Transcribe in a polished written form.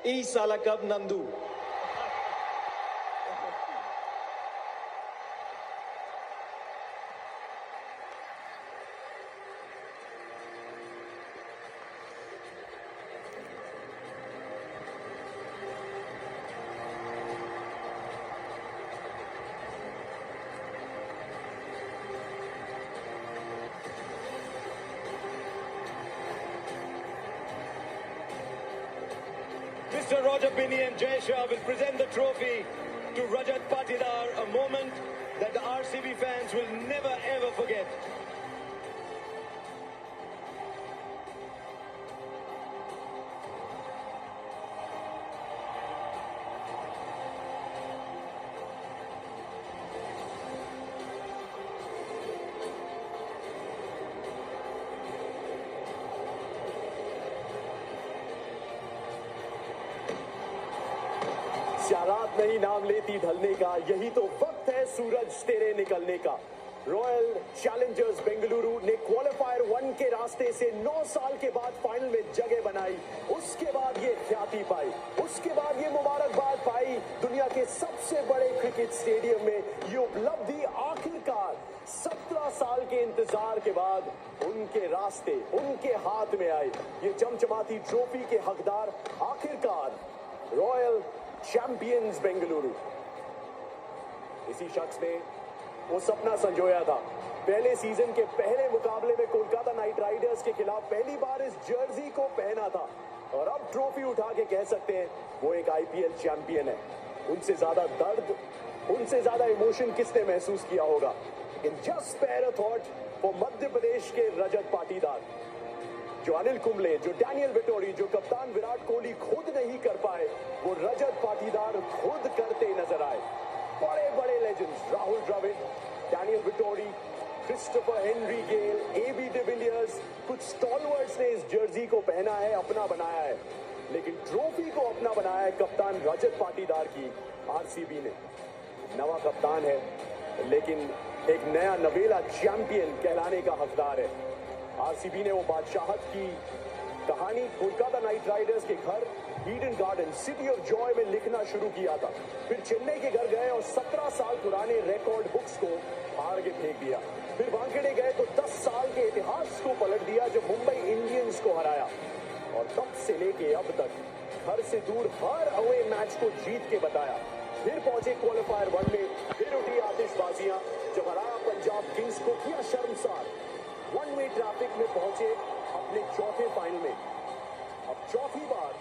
E Salakab Nandu. Mr. Roger Binney and Jay Shah will present the trophy to Rajat Patidar, a moment that the RCB fans will never ever forget. रात नहीं नाम लेती ढलने का, यही तो वक्त है सूरज तेरे निकलने का। रॉयल चैलेंजर्स बेंगलुरु ने क्वालिफायर 1 के रास्ते से 9 साल के बाद फाइनल में जगह बनाई। उसके बाद ये ख्याति पाई, उसके बाद ये मुबारकबाद पाई। दुनिया के सबसे बड़े क्रिकेट स्टेडियम में ये उपलब्धि आखिरकार 17 साल के इंतजार के बाद उनके रास्ते, उनके हाथ में आई। ये चमचमाती ट्रॉफी के हकदार आखिरकार रॉयल चैंपियंस बेंगलुरु। इसी शख्स ने वो सपना संजोया था। पहले सीजन के पहले मुकाबले में कोलकाता नाइट राइडर्स के खिलाफ पहली बार इस जर्सी को पहना था और अब ट्रॉफी उठा के कह सकते हैं वो एक आईपीएल चैंपियन है। उनसे ज्यादा दर्द, उनसे ज्यादा इमोशन किसने महसूस किया होगा। लेकिन just spare a thought for Madhya Pradesh के रजत पाटीदार, जो अनिल कुंबले, जो डैनियल विटोरी, जो कप्तान विराट कोहली खुद नहीं कर पाए, वो रजत पाटीदार खुद करते नजर आए। बड़े बड़े legends Rahul Dravid, Daniel Vettori, Christopher Henry Gayle, AB डिविलियर्स, कुछ स्टॉलवर्ड्स ने इस जर्सी को पहना है, अपना बनाया है। लेकिन ट्रॉफी को अपना बनाया है कप्तान रजत पाटीदार की आरसीबी ने। नवा कप्तान है लेकिन एक नया नवेला चैंपियन कहलाने का हकदार है। आरसीबी ने वो बादशाहत की कहानी कोलकाता नाइट राइडर्स के घर Eden garden, city of Joy में लिखना शुरू किया था। फिर चेन्नई के घर गए और 17 साल पुराने रिकॉर्ड बुक्स को फाड़ के फेंक दिया। फिर वानखेड़े गए तो 10 साल के इतिहास को पलट दिया जो मुंबई इंडियंस को हराया। और तब से लेके अब तक घर से दूर हर अवे मैच को जीत के बताया। फिर पहुंचे क्वालिफायर 1 में, फिर उठी आतिशबाजियां जब हराया पंजाब किंग्स को, किया शर्मसार। वन वे ट्रैफिक में पहुंचे अपने चौथे फाइनल में। अब चौथी बार